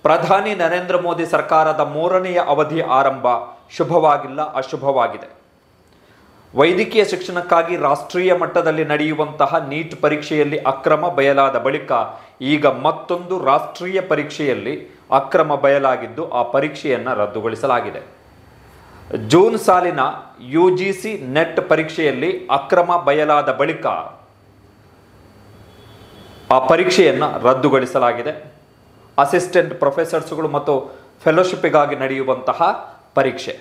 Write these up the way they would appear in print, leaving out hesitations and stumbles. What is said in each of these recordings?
ಪ್ರಧಾನಿ ನರೇಂದ್ರ ಮೋದಿ ಸರ್ಕಾರದ 3ನೇ ಅವಧಿ ಆರಂಭ ಶುಭವಾಗಿಲ್ಲ, ಅಶುಭವಾಗಿದೆ. ವೈದ್ಯಕೀಯ ಶಿಕ್ಷಣಕ್ಕಾಗಿ ರಾಷ್ಟ್ರೀಯ ಮಟ್ಟದಲ್ಲಿ ನಡೆಯುವಂತಹ ನೀಟ್ ಪರೀಕ್ಷೆಯಲ್ಲಿ ಅಕ್ರಮ ಬಯಲಾದ ಬಳಿಕ ಈಗ ಮತ್ತೊಂದು ರಾಷ್ಟ್ರೀಯ ಪರೀಕ್ಷೆಯಲ್ಲಿ ಅಕ್ರಮ ಬಯಲಾಗಿದ್ದು ಆ ಪರೀಕ್ಷೆಯನ್ನು ರದ್ದುಗೊಳಿಸಲಾಗಿದೆ. ಜೂನ್ ಸಾಲಿನ ಯುಜಿಸಿ ನೆಟ್ ಪರೀಕ್ಷೆಯಲ್ಲಿ ಅಕ್ರಮ ಬಯಲಾದ ಬಳಿಕ ಆ ಪರೀಕ್ಷೆಯನ್ನು ರದ್ದುಗೊಳಿಸಲಾಗಿದೆ. ಅಸಿಸ್ಟೆಂಟ್ ಪ್ರೊಫೆಸರ್ಸ್ಗಳು ಮತ್ತು ಫೆಲೋಶಿಪ್ಪಿಗಾಗಿ ನಡೆಯುವಂತಹ ಪರೀಕ್ಷೆ.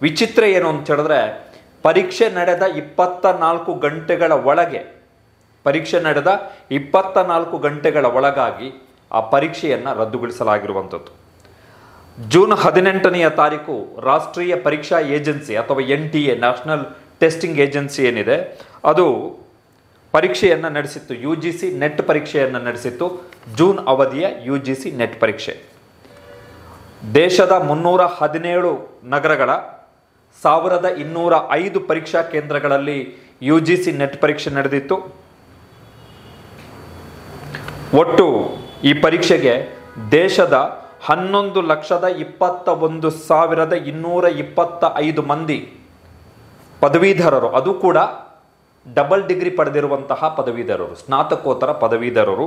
ವಿಚಿತ್ರ ಏನು ಅಂತ ಹೇಳಿದ್ರೆ, ಪರೀಕ್ಷೆ ನಡೆದ 24 ಗಂಟೆಗಳ ಒಳಗೆ ನಡೆದ 24 ಗಂಟೆಗಳ ಒಳಗಾಗಿ ಆ ಪರೀಕ್ಷೆಯನ್ನು ರದ್ದುಗೊಳಿಸಲಾಗಿರುವಂಥದ್ದು. ಜೂನ್ 18ನೇ ತಾರೀಕು ರಾಷ್ಟ್ರೀಯ ಪರೀಕ್ಷಾ ಏಜೆನ್ಸಿ ಅಥವಾ NTA ನ್ಯಾಷನಲ್ ಟೆಸ್ಟಿಂಗ್ ಏಜೆನ್ಸಿ ಏನಿದೆ ಅದು ಪರೀಕ್ಷೆಯನ್ನು ನಡೆಸಿತ್ತು. UGC ನೆಟ್ ಪರೀಕ್ಷೆಯನ್ನು ನಡೆಸಿತ್ತು. ಜೂನ್ ಅವಧಿಯ UGC ನೆಟ್ ಪರೀಕ್ಷೆ ದೇಶದ 317 ನಗರಗಳ 1205 ಪರೀಕ್ಷಾ ಕೇಂದ್ರಗಳಲ್ಲಿ UGC ನೆಟ್ ಪರೀಕ್ಷೆ ನಡೆದಿತ್ತು. ಒಟ್ಟು ಈ ಪರೀಕ್ಷೆಗೆ ದೇಶದ 11,21,225 ಮಂದಿ ಪದವೀಧರರು, ಅದು ಕೂಡ ಡಬಲ್ ಡಿಗ್ರಿ ಪಡೆದಿರುವಂತಹ ಪದವೀಧರರು, ಸ್ನಾತಕೋತ್ತರ ಪದವೀಧರರು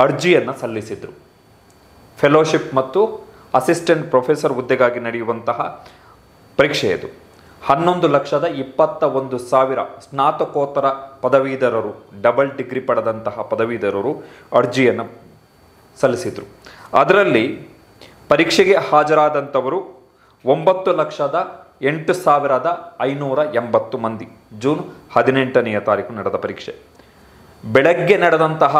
ಅರ್ಜಿಯನ್ನು ಸಲ್ಲಿಸಿದರು. ಫೆಲೋಶಿಪ್ ಮತ್ತು ಅಸಿಸ್ಟೆಂಟ್ ಪ್ರೊಫೆಸರ್ ಹುದ್ದೆಗಾಗಿ ನಡೆಯುವಂತಹ ಪರೀಕ್ಷೆ ಇದು. 11,21,000 ಸ್ನಾತಕೋತ್ತರ ಪದವೀಧರರು, ಡಬಲ್ ಡಿಗ್ರಿ ಪಡೆದಂತಹ ಪದವೀಧರರು ಅರ್ಜಿಯನ್ನು ಸಲ್ಲಿಸಿದರು. ಅದರಲ್ಲಿ ಪರೀಕ್ಷೆಗೆ ಹಾಜರಾದಂಥವರು 9,08,580 ಮಂದಿ. ಜೂನ್ 18ನೇ ತಾರೀಕು ನಡೆದ ಪರೀಕ್ಷೆ. ಬೆಳಗ್ಗೆ ನಡೆದಂತಹ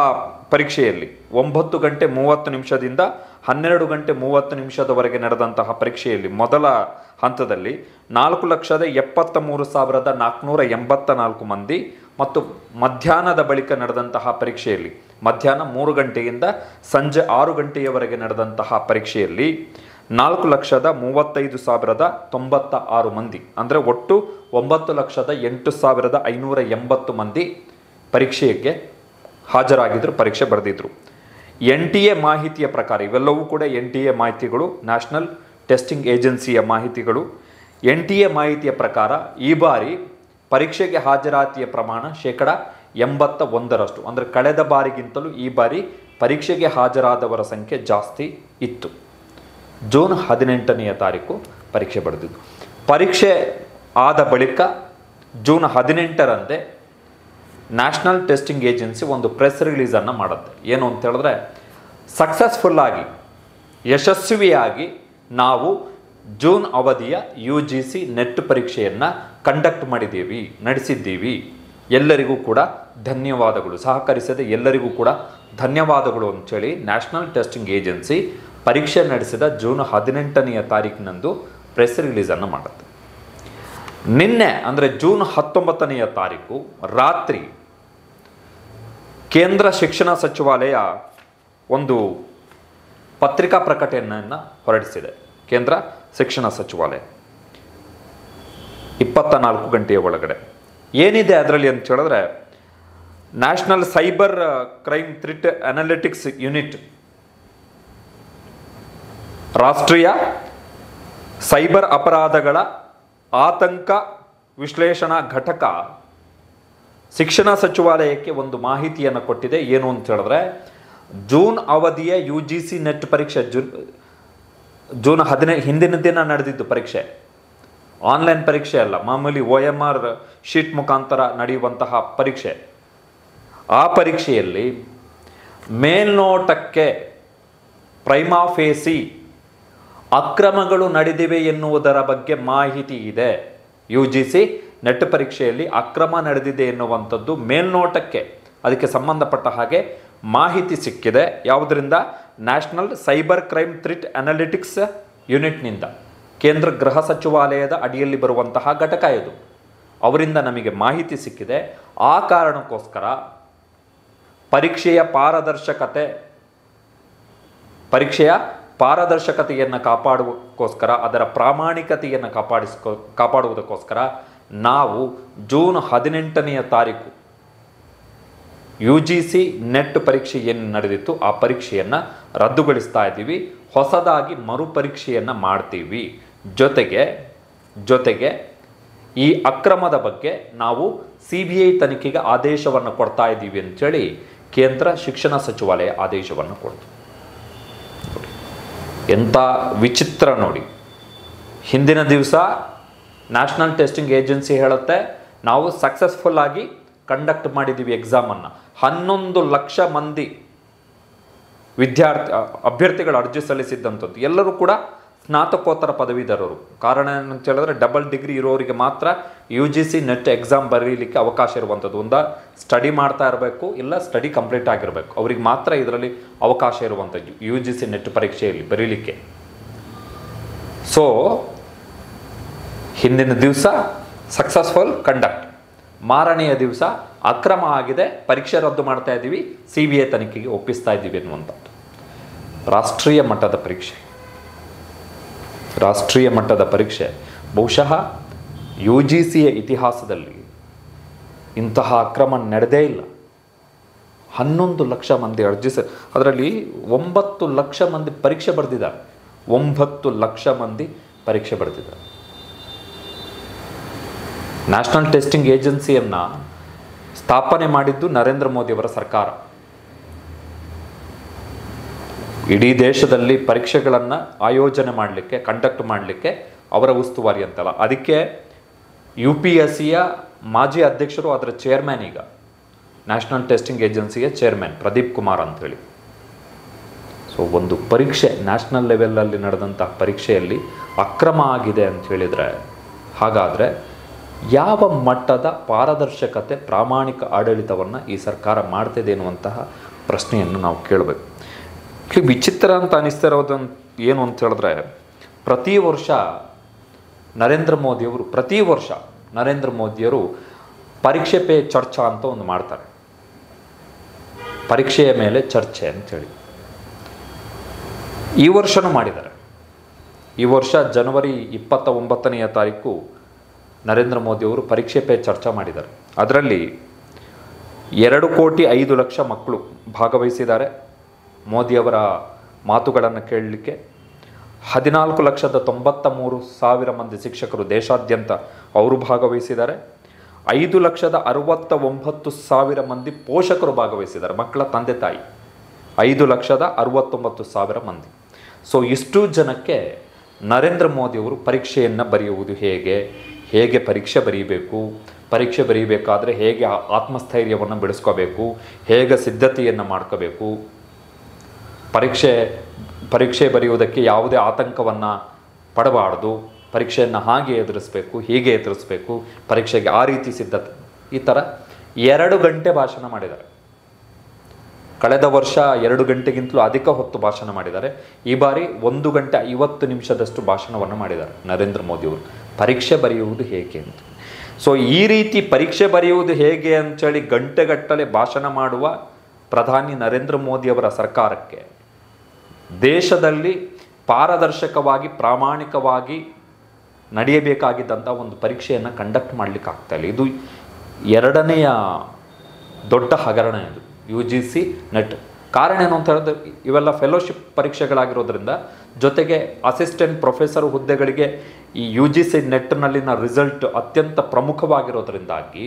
ಪರೀಕ್ಷೆಯಲ್ಲಿ 9 ಗಂಟೆ 30 ನಿಮಿಷದಿಂದ 12 ಗಂಟೆ 30 ನಿಮಿಷದವರೆಗೆ ನಡೆದಂತಹ ಪರೀಕ್ಷೆಯಲ್ಲಿ ಮೊದಲ ಹಂತದಲ್ಲಿ 4,73,484 ಮಂದಿ ಮತ್ತು ಮಧ್ಯಾಹ್ನದ ಬಳಿಕ ನಡೆದಂತಹ ಪರೀಕ್ಷೆಯಲ್ಲಿ ಮಧ್ಯಾಹ್ನ 3 ಗಂಟೆಯಿಂದ ಸಂಜೆ 6 ಗಂಟೆಯವರೆಗೆ ನಡೆದಂತಹ ಪರೀಕ್ಷೆಯಲ್ಲಿ 4,35,096 ಮಂದಿ, ಅಂದರೆ ಒಟ್ಟು 9,08,580 ಮಂದಿ ಪರೀಕ್ಷೆಗೆ ಹಾಜರಾಗಿದ್ದರು, ಪರೀಕ್ಷೆ ಬರೆದಿದ್ರು. NTA ಮಾಹಿತಿಯ ಪ್ರಕಾರ, ಇವೆಲ್ಲವೂ ಕೂಡ NTA ಮಾಹಿತಿಗಳು, ನ್ಯಾಷನಲ್ ಟೆಸ್ಟಿಂಗ್ ಏಜೆನ್ಸಿಯ ಮಾಹಿತಿಗಳು. NTA ಮಾಹಿತಿಯ ಪ್ರಕಾರ ಈ ಬಾರಿ ಪರೀಕ್ಷೆಗೆ ಹಾಜರಾತಿಯ ಪ್ರಮಾಣ 81%, ಅಂದರೆ ಕಳೆದ ಬಾರಿಗಿಂತಲೂ ಈ ಬಾರಿ ಪರೀಕ್ಷೆಗೆ ಹಾಜರಾದವರ ಸಂಖ್ಯೆ ಜಾಸ್ತಿ ಇತ್ತು. ಜೂನ್ 18ನೇ ತಾರೀಕು ಪರೀಕ್ಷೆ ಬರೆದಿದ್ದು. ಪರೀಕ್ಷೆ ಆದ ಬಳಿಕ ಜೂನ್ 18ರಂದೇ ನ್ಯಾಷನಲ್ ಟೆಸ್ಟಿಂಗ್ ಏಜೆನ್ಸಿ ಒಂದು ಪ್ರೆಸ್ ರಿಲೀಸನ್ನು ಮಾಡುತ್ತೆ. ಏನು ಅಂತ ಹೇಳಿದ್ರೆ, ಸಕ್ಸಸ್ಫುಲ್ಲಾಗಿ, ಯಶಸ್ವಿಯಾಗಿ ನಾವು ಜೂನ್ ಅವಧಿಯ UGC ನೆಟ್ ಪರೀಕ್ಷೆಯನ್ನು ಕಂಡಕ್ಟ್ ಮಾಡಿದ್ದೀವಿ, ನಡೆಸಿದ್ದೀವಿ. ಎಲ್ಲರಿಗೂ ಕೂಡ ಧನ್ಯವಾದಗಳು, ಸಹಕರಿಸಿದ ಎಲ್ಲರಿಗೂ ಕೂಡ ಧನ್ಯವಾದಗಳು ಅಂಥೇಳಿ ನ್ಯಾಷನಲ್ ಟೆಸ್ಟಿಂಗ್ ಏಜೆನ್ಸಿ ಪರೀಕ್ಷೆ ನಡೆಸಿದ ಜೂನ್ 18ನೇ ತಾರೀಕಿನಂದು ಪ್ರೆಸ್ ರಿಲೀಸನ್ನು ಮಾಡುತ್ತೆ. ನಿನ್ನೆ ಅಂದರೆ ಜೂನ್ 19ನೇ ತಾರೀಕು ರಾತ್ರಿ ಕೇಂದ್ರ ಶಿಕ್ಷಣ ಸಚಿವಾಲಯ ಒಂದು ಪತ್ರಿಕಾ ಪ್ರಕಟಣೆಯನ್ನು ಹೊರಡಿಸಿದೆ. ಕೇಂದ್ರ ಶಿಕ್ಷಣ ಸಚಿವಾಲಯ 24 ಗಂಟೆಯ ಒಳಗಡೆ ಏನಿದೆ ಅದರಲ್ಲಿ ಅಂತ ಹೇಳಿದ್ರೆ, national cyber crime threat analytics unit, ರಾಷ್ಟ್ರೀಯ ಸೈಬರ್ ಅಪರಾಧಗಳ ಆತಂಕ ವಿಶ್ಲೇಷಣಾ ಘಟಕ ಶಿಕ್ಷಣ ಸಚಿವಾಲಯಕ್ಕೆ ಒಂದು ಮಾಹಿತಿಯನ್ನು ಕೊಟ್ಟಿದೆ. ಏನು ಅಂತ ಹೇಳಿದ್ರೆ, ಜೂನ್ ಅವಧಿಯ UGC ನೆಟ್ ಪರೀಕ್ಷೆ ಜೂನ್ 15 ಹಿಂದಿನ ದಿನ ನಡೆದಿದ್ದು ಪರೀಕ್ಷೆ, ಆನ್ಲೈನ್ ಪರೀಕ್ಷೆ ಅಲ್ಲ, ಮಾಮೂಲಿ OMR ಶೀಟ್ ಮುಖಾಂತರ ನಡೆಯುವಂತಹ ಪರೀಕ್ಷೆ. ಆ ಪರೀಕ್ಷೆಯಲ್ಲಿ ಮೇಲ್ನೋಟಕ್ಕೆ ಪ್ರೈಮಾ ಫೇಸಿ ಅಕ್ರಮಗಳು ನಡೆದಿವೆ ಎನ್ನುವುದರ ಬಗ್ಗೆ ಮಾಹಿತಿ ಇದೆ. UGC ನೆಟ್ ಪರೀಕ್ಷೆಯಲ್ಲಿ ಅಕ್ರಮ ನಡೆದಿದೆ ಎನ್ನುವಂಥದ್ದು ಮೇಲ್ನೋಟಕ್ಕೆ ಅದಕ್ಕೆ ಸಂಬಂಧಪಟ್ಟ ಹಾಗೆ ಮಾಹಿತಿ ಸಿಕ್ಕಿದೆ. ಯಾವುದರಿಂದ? National cyber crime threat analytics ಯೂನಿಟ್ನಿಂದ, ಕೇಂದ್ರ ಗೃಹ ಸಚಿವಾಲಯದ ಅಡಿಯಲ್ಲಿ ಬರುವಂತಹ ಘಟಕ ಇದು. ಅವರಿಂದ ನಮಗೆ ಮಾಹಿತಿ ಸಿಕ್ಕಿದೆ. ಆ ಕಾರಣಕ್ಕೋಸ್ಕರ ಪರೀಕ್ಷೆಯ ಪಾರದರ್ಶಕತೆಯನ್ನು ಕಾಪಾಡುವುದಕ್ಕೋಸ್ಕರ, ಅದರ ಪ್ರಾಮಾಣಿಕತೆಯನ್ನು ಕಾಪಾಡುವುದಕ್ಕೋಸ್ಕರ ನಾವು ಜೂನ್ 18ನೇ ತಾರೀಕು UGC ನೆಟ್ ಪರೀಕ್ಷೆ ಏನು ನಡೆದಿತ್ತು ಆ ಪರೀಕ್ಷೆಯನ್ನು ರದ್ದುಗೊಳಿಸ್ತಾ ಇದ್ದೀವಿ. ಹೊಸದಾಗಿ ಮರುಪರೀಕ್ಷೆಯನ್ನು ಮಾಡ್ತೀವಿ. ಜೊತೆಗೆ ಈ ಅಕ್ರಮದ ಬಗ್ಗೆ ನಾವು CBI ತನಿಖೆಗೆ ಆದೇಶವನ್ನು ಕೊಡ್ತಾ ಇದ್ದೀವಿ ಅಂತೇಳಿ ಕೇಂದ್ರ ಶಿಕ್ಷಣ ಸಚಿವಾಲಯ ಆದೇಶವನ್ನು ಕೊಡ್ತು. ಎಂಥ ವಿಚಿತ್ರ ನೋಡಿ. ಹಿಂದಿನ ದಿವಸ ನ್ಯಾಷನಲ್ ಟೆಸ್ಟಿಂಗ್ ಏಜೆನ್ಸಿ ಹೇಳುತ್ತೆ ನಾವು ಸಕ್ಸಸ್ಫುಲ್ ಆಗಿ ಕಂಡಕ್ಟ್ ಮಾಡಿದ್ದೀವಿ ಎಕ್ಸಾಮನ್ನು. 11 ಲಕ್ಷ ಮಂದಿ ಅಭ್ಯರ್ಥಿಗಳು ಅರ್ಜಿ ಸಲ್ಲಿಸಿದ್ದಂಥದ್ದು ಎಲ್ಲರೂ ಕೂಡ ಸ್ನಾತಕೋತ್ತರ ಪದವೀಧರರು. ಕಾರಣ ಏನಂತ ಹೇಳಿದ್ರೆ ಡಬಲ್ ಡಿಗ್ರಿ ಇರೋರಿಗೆ ಮಾತ್ರ UGC ನೆಟ್ ಎಕ್ಸಾಮ್ ಬರೀಲಿಕ್ಕೆ ಅವಕಾಶ ಇರುವಂಥದ್ದು. ಒಂದು ಸ್ಟಡಿ ಮಾಡ್ತಾ ಇರಬೇಕು, ಇಲ್ಲ ಸ್ಟಡಿ ಕಂಪ್ಲೀಟ್ ಆಗಿರಬೇಕು, ಅವ್ರಿಗೆ ಮಾತ್ರ ಇದರಲ್ಲಿ ಅವಕಾಶ ಇರುವಂಥದ್ದು UGC ನೆಟ್ ಪರೀಕ್ಷೆಯಲ್ಲಿ ಬರೀಲಿಕ್ಕೆ. ಸೊ ಹಿಂದಿನ ದಿವಸ ಸಕ್ಸಸ್ಫುಲ್ ಕಂಡಕ್ಟ್, ಮಾರನೆಯ ದಿವಸ ಅಕ್ರಮ ಆಗಿದೆ, ಪರೀಕ್ಷೆ ರದ್ದು ಮಾಡ್ತಾ ಇದ್ದೀವಿ, CBI ತನಿಖೆಗೆ ಒಪ್ಪಿಸ್ತಾ ಇದ್ದೀವಿ ಅನ್ನುವಂಥದ್ದು. ರಾಷ್ಟ್ರೀಯ ಮಟ್ಟದ ಪರೀಕ್ಷೆ ಬಹುಶಃ UGCಯ ಇತಿಹಾಸದಲ್ಲಿ ಇಂತಹ ಅಕ್ರಮ ನಡೆದೇ ಇಲ್ಲ. 11 ಲಕ್ಷ ಮಂದಿ ಅದರಲ್ಲಿ 9 ಲಕ್ಷ ಮಂದಿ ಪರೀಕ್ಷೆ ಬರೆದಿದ್ದಾರೆ. 9 ಲಕ್ಷ ಮಂದಿ ಪರೀಕ್ಷೆ ಬರೆದಿದ್ದಾರೆ. ನ್ಯಾಷನಲ್ ಟೆಸ್ಟಿಂಗ್ ಏಜೆನ್ಸಿಯನ್ನು ಸ್ಥಾಪನೆ ಮಾಡಿದ್ದು ನರೇಂದ್ರ ಮೋದಿಯವರ ಸರ್ಕಾರ. ಇಡೀ ದೇಶದಲ್ಲಿ ಪರೀಕ್ಷೆಗಳನ್ನು ಆಯೋಜನೆ ಮಾಡಲಿಕ್ಕೆ, ಕಂಡಕ್ಟ್ ಮಾಡಲಿಕ್ಕೆ ಅವರ ಉಸ್ತುವಾರಿ ಅಂತಲ್ಲ. ಅದಕ್ಕೆ UPSCಯ ಮಾಜಿ ಅಧ್ಯಕ್ಷರು, ಅದರ ಚೇರ್ಮನ್, ಈಗ ನ್ಯಾಷನಲ್ ಟೆಸ್ಟಿಂಗ್ ಏಜೆನ್ಸಿಯ ಚೇರ್ಮನ್ ಪ್ರದೀಪ್ ಕುಮಾರ್ ಅಂಥೇಳಿ. ಸೊ ಒಂದು ಪರೀಕ್ಷೆ ನ್ಯಾಷನಲ್ ಲೆವೆಲಲ್ಲಿ ನಡೆದಂತಹ ಪರೀಕ್ಷೆಯಲ್ಲಿ ಅಕ್ರಮ ಆಗಿದೆ ಅಂತ ಹೇಳಿದರೆ, ಹಾಗಾದರೆ ಯಾವ ಮಟ್ಟದ ಪಾರದರ್ಶಕತೆ, ಪ್ರಾಮಾಣಿಕ ಆಡಳಿತವನ್ನು ಈ ಸರ್ಕಾರ ಮಾಡ್ತಿದೆ ಎನ್ನುವಂತಹ ಪ್ರಶ್ನೆಯನ್ನು ನಾವು ಕೇಳಬೇಕು. ವಿಚಿತ್ರ ಅಂತ ಅನಿಸ್ತಿರೋದು ಏನು ಅಂತ ಹೇಳಿದ್ರೆ, ಪ್ರತಿ ವರ್ಷ ನರೇಂದ್ರ ಮೋದಿಯವರು ಪರೀಕ್ಷೆ ಪೇ ಚರ್ಚಾ ಅಂತ ಒಂದು ಮಾಡ್ತಾರೆ. ಪರೀಕ್ಷೆಯ ಮೇಲೆ ಚರ್ಚೆ ಅಂಥೇಳಿ ಈ ವರ್ಷನೂ ಮಾಡಿದ್ದಾರೆ. ಈ ವರ್ಷ ಜನವರಿ 29ನೇ ತಾರೀಕು ನರೇಂದ್ರ ಮೋದಿಯವರು ಪರೀಕ್ಷೆ ಪೇ ಚರ್ಚಾ ಮಾಡಿದ್ದಾರೆ. ಅದರಲ್ಲಿ 2,05,00,000 ಮಕ್ಕಳು ಭಾಗವಹಿಸಿದ್ದಾರೆ ಮೋದಿಯವರ ಮಾತುಗಳನ್ನು ಕೇಳಲಿಕ್ಕೆ. 14,93,000 ಮಂದಿ ಶಿಕ್ಷಕರು ದೇಶಾದ್ಯಂತ ಅವರು ಭಾಗವಹಿಸಿದ್ದಾರೆ. 5,69,000 ಮಂದಿ ಪೋಷಕರು ಭಾಗವಹಿಸಿದ್ದಾರೆ, ಮಕ್ಕಳ ತಂದೆ ತಾಯಿ. 5,69,000 ಮಂದಿ. ಸೊ ಇಷ್ಟು ಜನಕ್ಕೆ ನರೇಂದ್ರ ಮೋದಿಯವರು ಪರೀಕ್ಷೆಯನ್ನು ಬರೆಯುವುದು ಹೇಗೆ ಪರೀಕ್ಷೆ ಬರೀಬೇಕು, ಪರೀಕ್ಷೆ ಬರೀಬೇಕಾದ್ರೆ ಹೇಗೆ ಆತ್ಮಸ್ಥೈರ್ಯವನ್ನು ಬೆಳೆಸ್ಕೋಬೇಕು, ಹೇಗೆ ಸಿದ್ಧತೆಯನ್ನು ಮಾಡ್ಕೋಬೇಕು, ಪರೀಕ್ಷೆ ಬರೆಯುವುದಕ್ಕೆ ಯಾವುದೇ ಆತಂಕವನ್ನು ಪಡಬಾರ್ದು, ಪರೀಕ್ಷೆಯನ್ನು ಹೀಗೆ ಎದುರಿಸಬೇಕು, ಪರೀಕ್ಷೆಗೆ ಆ ರೀತಿ ಸಿದ್ಧತೆ, ಈ ಥರ 2 ಗಂಟೆ ಭಾಷಣ ಮಾಡಿದ್ದಾರೆ. ಕಳೆದ ವರ್ಷ 2 ಗಂಟೆಗಿಂತಲೂ ಅಧಿಕ ಹೊತ್ತು ಭಾಷಣ ಮಾಡಿದ್ದಾರೆ. ಈ ಬಾರಿ 1 ಗಂಟೆ 50 ನಿಮಿಷದಷ್ಟು ಭಾಷಣವನ್ನು ಮಾಡಿದ್ದಾರೆ ನರೇಂದ್ರ ಮೋದಿಯವರು, ಪರೀಕ್ಷೆ ಬರೆಯುವುದು ಹೇಗೆ ಅಂತ. ಸೊ ಈ ರೀತಿ ಪರೀಕ್ಷೆ ಬರೆಯುವುದು ಹೇಗೆ ಅಂತೇಳಿ ಗಂಟೆಗಟ್ಟಲೆ ಭಾಷಣ ಮಾಡುವ ಪ್ರಧಾನಿ ನರೇಂದ್ರ ಮೋದಿಯವರ ಸರ್ಕಾರಕ್ಕೆ ದೇಶದಲ್ಲಿ ಪಾರದರ್ಶಕವಾಗಿ, ಪ್ರಾಮಾಣಿಕವಾಗಿ ನಡೆಯಬೇಕಾಗಿದ್ದಂಥ ಒಂದು ಪರೀಕ್ಷೆಯನ್ನು ಕಂಡಕ್ಟ್ ಮಾಡಲಿಕ್ಕೆ ಆಗ್ತಾಯಿಲ್ಲ. ಇದು 2ನೆಯ ದೊಡ್ಡ ಹಗರಣ ಇದು UGC ನೆಟ್. ಕಾರಣ ಏನು ಅಂತ ಹೇಳಿದ್ರೆ, ಇವೆಲ್ಲ ಫೆಲೋಶಿಪ್ ಪರೀಕ್ಷೆಗಳಾಗಿರೋದ್ರಿಂದ, ಜೊತೆಗೆ ಅಸಿಸ್ಟೆಂಟ್ ಪ್ರೊಫೆಸರ್ ಹುದ್ದೆಗಳಿಗೆ ಈ UGC ನೆಟ್ನಲ್ಲಿನ ರಿಸಲ್ಟ್ ಅತ್ಯಂತ ಪ್ರಮುಖವಾಗಿರೋದ್ರಿಂದಾಗಿ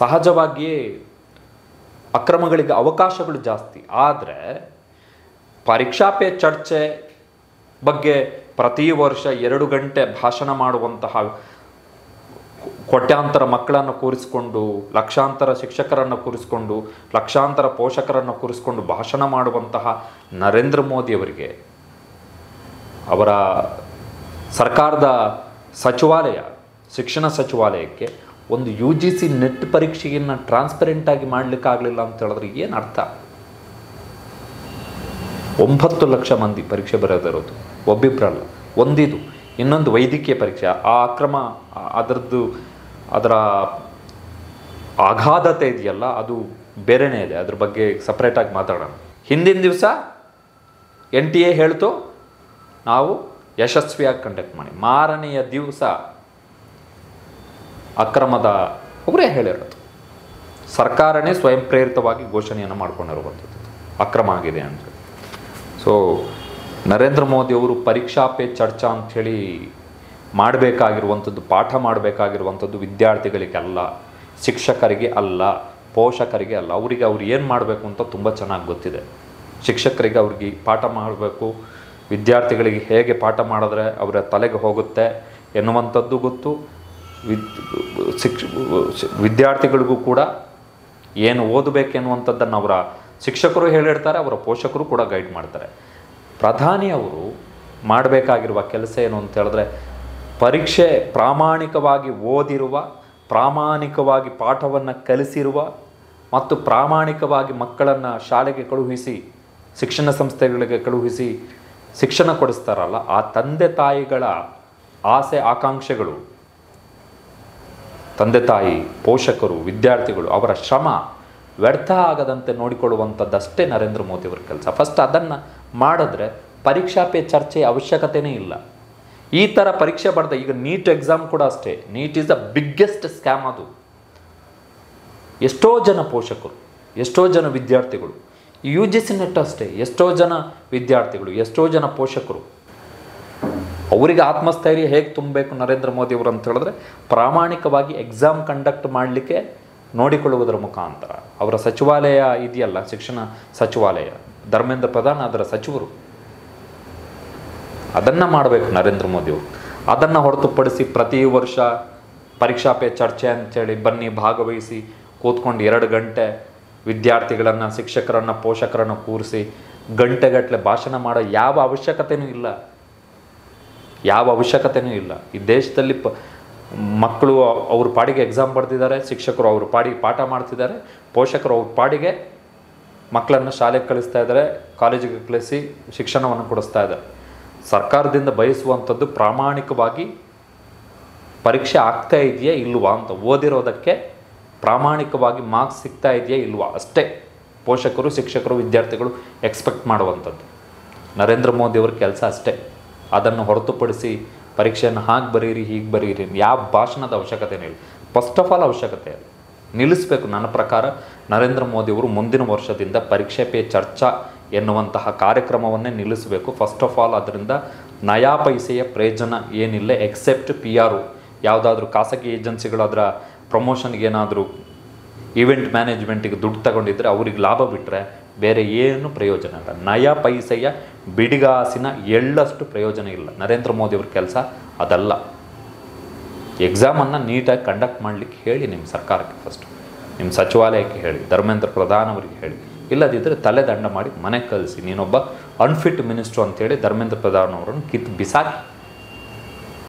ಸಹಜವಾಗಿಯೇ ಅಕ್ರಮಗಳಿಗೆ ಅವಕಾಶಗಳು ಜಾಸ್ತಿ. ಆದರೆ ಪರೀಕ್ಷಾ ಪೇ ಚರ್ಚೆ ಬಗ್ಗೆ ಪ್ರತಿ ವರ್ಷ 2 ಗಂಟೆ ಭಾಷಣ ಮಾಡುವಂತಹ, ಕೋಟ್ಯಾಂತರ ಮಕ್ಕಳನ್ನು ಕೂರಿಸಿಕೊಂಡು, ಲಕ್ಷಾಂತರ ಶಿಕ್ಷಕರನ್ನು ಕೂರಿಸಿಕೊಂಡು, ಲಕ್ಷಾಂತರ ಪೋಷಕರನ್ನು ಕೂರಿಸಿಕೊಂಡು ಭಾಷಣ ಮಾಡುವಂತಹ ನರೇಂದ್ರ ಮೋದಿಯವರಿಗೆ ಅವರ ಸರ್ಕಾರದ ಸಚಿವಾಲಯ, ಶಿಕ್ಷಣ ಸಚಿವಾಲಯಕ್ಕೆ ಒಂದು UGC ನೆಟ್ ಪರೀಕ್ಷೆಯನ್ನು ಟ್ರಾನ್ಸ್ಪರೆಂಟಾಗಿ ಮಾಡಲಿಕ್ಕಾಗಲಿಲ್ಲ ಅಂತ ಹೇಳಿದ್ರೆ ಏನು ಅರ್ಥ? 9 ಲಕ್ಷ ಮಂದಿ ಪರೀಕ್ಷೆ ಬರೆದಿರೋದು, ಒಬ್ಬಿಬ್ಬರಲ್ಲ. ಒಂದಿದು, ಇನ್ನೊಂದು ವೈದ್ಯಕೀಯ ಪರೀಕ್ಷೆ. ಆ ಅಕ್ರಮ, ಅದರ ಆಘಾತತೆ ಇದೆಯಲ್ಲ, ಅದು ಬೇರೆಯೇ ಇದೆ. ಅದ್ರ ಬಗ್ಗೆ ಸಪ್ರೇಟಾಗಿ ಮಾತಾಡೋಣ. ಹಿಂದಿನ ದಿವಸ NTA ಹೇಳ್ತು ನಾವು ಯಶಸ್ವಿಯಾಗಿ ಕಂಡಕ್ಟ್ ಮಾಡಿ, ಮಾರನೆಯ ದಿವಸ ಅಕ್ರಮದ ಒಬ್ಬರೇ ಹೇಳಿರೋದು, ಸರ್ಕಾರನೇ ಸ್ವಯಂ ಪ್ರೇರಿತವಾಗಿ ಘೋಷಣೆಯನ್ನು ಮಾಡ್ಕೊಂಡಿರುವಂಥದ್ದು ಅಕ್ರಮ ಆಗಿದೆ ಅಂತ. ಸೊ ನರೇಂದ್ರ ಮೋದಿಯವರು ಪರೀಕ್ಷಾ ಪೇ ಚರ್ಚಾ ಅಂಥೇಳಿ ಮಾಡಬೇಕಾಗಿರುವಂಥದ್ದು, ಪಾಠ ಮಾಡಬೇಕಾಗಿರುವಂಥದ್ದು ವಿದ್ಯಾರ್ಥಿಗಳಿಗೆ ಅಲ್ಲ, ಶಿಕ್ಷಕರಿಗೆ ಅಲ್ಲ, ಪೋಷಕರಿಗೆ ಅಲ್ಲ. ಅವ್ರು ಏನು ಮಾಡಬೇಕು ಅಂತ ತುಂಬ ಚೆನ್ನಾಗಿ ಗೊತ್ತಿದೆ. ಶಿಕ್ಷಕರಿಗೆ ಅವ್ರಿಗೆ ಪಾಠ ಮಾಡಬೇಕು, ವಿದ್ಯಾರ್ಥಿಗಳಿಗೆ ಹೇಗೆ ಪಾಠ ಮಾಡಿದ್ರೆ ಅವರ ತಲೆಗೆ ಹೋಗುತ್ತೆ ಎನ್ನುವಂಥದ್ದು ಗೊತ್ತು. ವಿದ್ಯಾರ್ಥಿಗಳಿಗೂ ಕೂಡ ಏನು ಓದಬೇಕೆನ್ನುವಂಥದ್ದನ್ನು ಅವರ ಶಿಕ್ಷಕರು ಹೇಳಿರ್ತಾರೆ, ಅವರ ಪೋಷಕರು ಕೂಡ ಗೈಡ್ ಮಾಡ್ತಾರೆ. ಪ್ರಧಾನಿಯವರು ಮಾಡಬೇಕಾಗಿರುವ ಕೆಲಸ ಏನು ಅಂತ ಹೇಳಿದ್ರೆ, ಪರೀಕ್ಷೆ ಪ್ರಾಮಾಣಿಕವಾಗಿ ಓದಿರುವ, ಪ್ರಾಮಾಣಿಕವಾಗಿ ಪಾಠವನ್ನು ಕಲಿಸಿರುವ ಮತ್ತು ಪ್ರಾಮಾಣಿಕವಾಗಿ ಮಕ್ಕಳನ್ನು ಶಾಲೆಗೆ ಕಳುಹಿಸಿ, ಶಿಕ್ಷಣ ಸಂಸ್ಥೆಗಳಿಗೆ ಕಳುಹಿಸಿ ಶಿಕ್ಷಣ ಕೊಡಿಸ್ತಾರಲ್ಲ, ಆ ತಂದೆ ತಾಯಿಗಳ ಆಸೆ ಆಕಾಂಕ್ಷೆಗಳು, ತಂದೆ ತಾಯಿ, ಪೋಷಕರು, ವಿದ್ಯಾರ್ಥಿಗಳು ಅವರ ಶ್ರಮ ವ್ಯರ್ಥ ಆಗದಂತೆ ನೋಡಿಕೊಳ್ಳುವಂಥದ್ದಷ್ಟೇ ನರೇಂದ್ರ ಮೋದಿಯವರ ಕೆಲಸ. ಫಸ್ಟ್ ಅದನ್ನು ಮಾಡಿದ್ರೆ ಪರೀಕ್ಷಾ ಪೇ ಚರ್ಚೆಯ ಅವಶ್ಯಕತೆಯೇ ಇಲ್ಲ. ಈ ಥರ ಪರೀಕ್ಷೆ ಬರೆದ, ಈಗ ನೀಟ್ ಎಕ್ಸಾಮ್ ಕೂಡ ಅಷ್ಟೇ. NEET is the biggest scam. ಅದು ಎಷ್ಟೋ ಜನ ಪೋಷಕರು, ಎಷ್ಟೋ ಜನ ವಿದ್ಯಾರ್ಥಿಗಳು, ಯು ಜಿ ಸಿ ನೆಟ್ ಅಷ್ಟೇ, ಎಷ್ಟೋ ಜನ ವಿದ್ಯಾರ್ಥಿಗಳು, ಎಷ್ಟೋ ಜನ ಪೋಷಕರು, ಅವರಿಗೆ ಆತ್ಮಸ್ಥೈರ್ಯ ಹೇಗೆ ತುಂಬಬೇಕು ನರೇಂದ್ರ ಮೋದಿಯವರು ಅಂತ ಹೇಳಿದ್ರೆ, ಪ್ರಾಮಾಣಿಕವಾಗಿ ಎಕ್ಸಾಮ್ ಕಂಡಕ್ಟ್ ಮಾಡಲಿಕ್ಕೆ ನೋಡಿಕೊಳ್ಳುವುದರ ಮುಖಾಂತರ. ಅವರ ಸಚಿವಾಲಯ ಇದೆಯಲ್ಲ, ಶಿಕ್ಷಣ ಸಚಿವಾಲಯ, ಧರ್ಮೇಂದ್ರ ಪ್ರಧಾನ್ ಅದರ ಸಚಿವರು, ಅದನ್ನು ಮಾಡಬೇಕು ನರೇಂದ್ರ ಮೋದಿಯವರು. ಅದನ್ನು ಹೊರತುಪಡಿಸಿ ಪ್ರತಿ ವರ್ಷ ಪರೀಕ್ಷಾ ಪೇ ಚರ್ಚೆ ಅಂಥೇಳಿ ಬನ್ನಿ ಭಾಗವಹಿಸಿ ಕೂತ್ಕೊಂಡು 2 ಗಂಟೆ ವಿದ್ಯಾರ್ಥಿಗಳನ್ನು, ಶಿಕ್ಷಕರನ್ನು, ಪೋಷಕರನ್ನು ಕೂರಿಸಿ ಗಂಟೆಗಟ್ಟಲೆ ಭಾಷಣ ಮಾಡೋ ಯಾವ ಅವಶ್ಯಕತೆಯೂ ಇಲ್ಲ. ಈ ದೇಶದಲ್ಲಿ ಮಕ್ಕಳು ಅವ್ರ ಪಾಡಿಗೆ ಎಕ್ಸಾಮ್ ಬರೆದಿದ್ದಾರೆ, ಶಿಕ್ಷಕರು ಅವ್ರ ಪಾಡಿಗೆ ಪಾಠ ಮಾಡ್ತಿದ್ದಾರೆ, ಪೋಷಕರು ಅವ್ರ ಪಾಡಿಗೆ ಮಕ್ಕಳನ್ನು ಶಾಲೆಗೆ ಕಳಿಸ್ತಾ ಇದ್ದಾರೆ, ಕಾಲೇಜಿಗೆ ಕಳಿಸಿ ಶಿಕ್ಷಣವನ್ನು ಕೊಡಿಸ್ತಾ ಇದ್ದಾರೆ. ಸರ್ಕಾರದಿಂದ ಬಯಸುವಂಥದ್ದು ಪ್ರಾಮಾಣಿಕವಾಗಿ ಪರೀಕ್ಷೆ ಆಗ್ತಾ ಇದೆಯಾ ಇಲ್ವಾ ಅಂತ, ಓದಿರೋದಕ್ಕೆ ಪ್ರಾಮಾಣಿಕವಾಗಿ ಮಾರ್ಕ್ಸ್ ಸಿಗ್ತಾ ಇದೆಯಾ ಇಲ್ವಾ ಅಷ್ಟೇ ಪೋಷಕರು, ಶಿಕ್ಷಕರು, ವಿದ್ಯಾರ್ಥಿಗಳು ಎಕ್ಸ್ಪೆಕ್ಟ್ ಮಾಡುವಂಥದ್ದು. ನರೇಂದ್ರ ಮೋದಿಯವ್ರ ಕೆಲಸ ಅಷ್ಟೇ. ಅದನ್ನು ಹೊರತುಪಡಿಸಿ ಪರೀಕ್ಷೆಯನ್ನು ಹಾಗೆ ಬರೀರಿ, ಹೀಗೆ ಬರೀರಿ, ಯಾವ ಭಾಷಣದ ಅವಶ್ಯಕತೆಯೂ ಇಲ್ಲ. ಫಸ್ಟ್ ಆಫ್ ಆಲ್ ಅವಶ್ಯಕತೆ ಇಲ್ಲ, ನಿಲ್ಲಿಸಬೇಕು. ನನ್ನ ಪ್ರಕಾರ ನರೇಂದ್ರ ಮೋದಿಯವರು ಮುಂದಿನ ವರ್ಷದಿಂದ ಪರೀಕ್ಷೆ ಪೇ ಚರ್ಚಾ ಎನ್ನುವಂತಹ ಕಾರ್ಯಕ್ರಮವನ್ನೇ ನಿಲ್ಲಿಸಬೇಕು. ಫಸ್ಟ್ ಆಫ್ ಆಲ್ ಅದರಿಂದ ನಯಾ ಪೈಸೆಯ ಪ್ರಯೋಜನ ಏನಿಲ್ಲ, ಎಕ್ಸೆಪ್ಟ್ PR. ಯಾವುದಾದ್ರೂ ಖಾಸಗಿ ಏಜೆನ್ಸಿಗಳು ಅದರ ಪ್ರಮೋಷನ್ಗೆ ಏನಾದರೂ ಈವೆಂಟ್ ಮ್ಯಾನೇಜ್ಮೆಂಟಿಗೆ ದುಡ್ಡು ತಗೊಂಡಿದ್ದರೆ ಅವ್ರಿಗೆ ಲಾಭ ಬಿಟ್ಟರೆ ಬೇರೆ ಏನು ಪ್ರಯೋಜನ ಇಲ್ಲ. ನಯಾ ಪೈಸೆಯ ಬಿಡಿಗಾಸಿನ ಎಳ್ಳಷ್ಟು ಪ್ರಯೋಜನ ಇಲ್ಲ. ನರೇಂದ್ರ ಮೋದಿಯವ್ರ ಕೆಲಸ ಅದಲ್ಲ. ಎಕ್ಸಾಮನ್ನು ನೀಟಾಗಿ ಕಂಡಕ್ಟ್ ಮಾಡಲಿಕ್ಕೆ ಹೇಳಿ ನಿಮ್ಮ ಸರ್ಕಾರಕ್ಕೆ, ಫಸ್ಟು ನಿಮ್ಮ ಸಚಿವಾಲಯಕ್ಕೆ ಹೇಳಿ, ಧರ್ಮೇಂದ್ರ ಪ್ರಧಾನ್ ಅವರಿಗೆ ಹೇಳಿ. ಇಲ್ಲದಿದ್ದರೆ ತಲೆದಂಡ ಮಾಡಿ ಮನೆಗೆ ಕಳಿಸಿ. ನೀನೊಬ್ಬ ಅನ್ಫಿಟ್ ಮಿನಿಸ್ಟ್ರು ಅಂತೇಳಿ ಧರ್ಮೇಂದ್ರ ಪ್ರಧಾನ್ ಅವರನ್ನು ಕಿತ್ತು ಬಿಸಾಕಿ.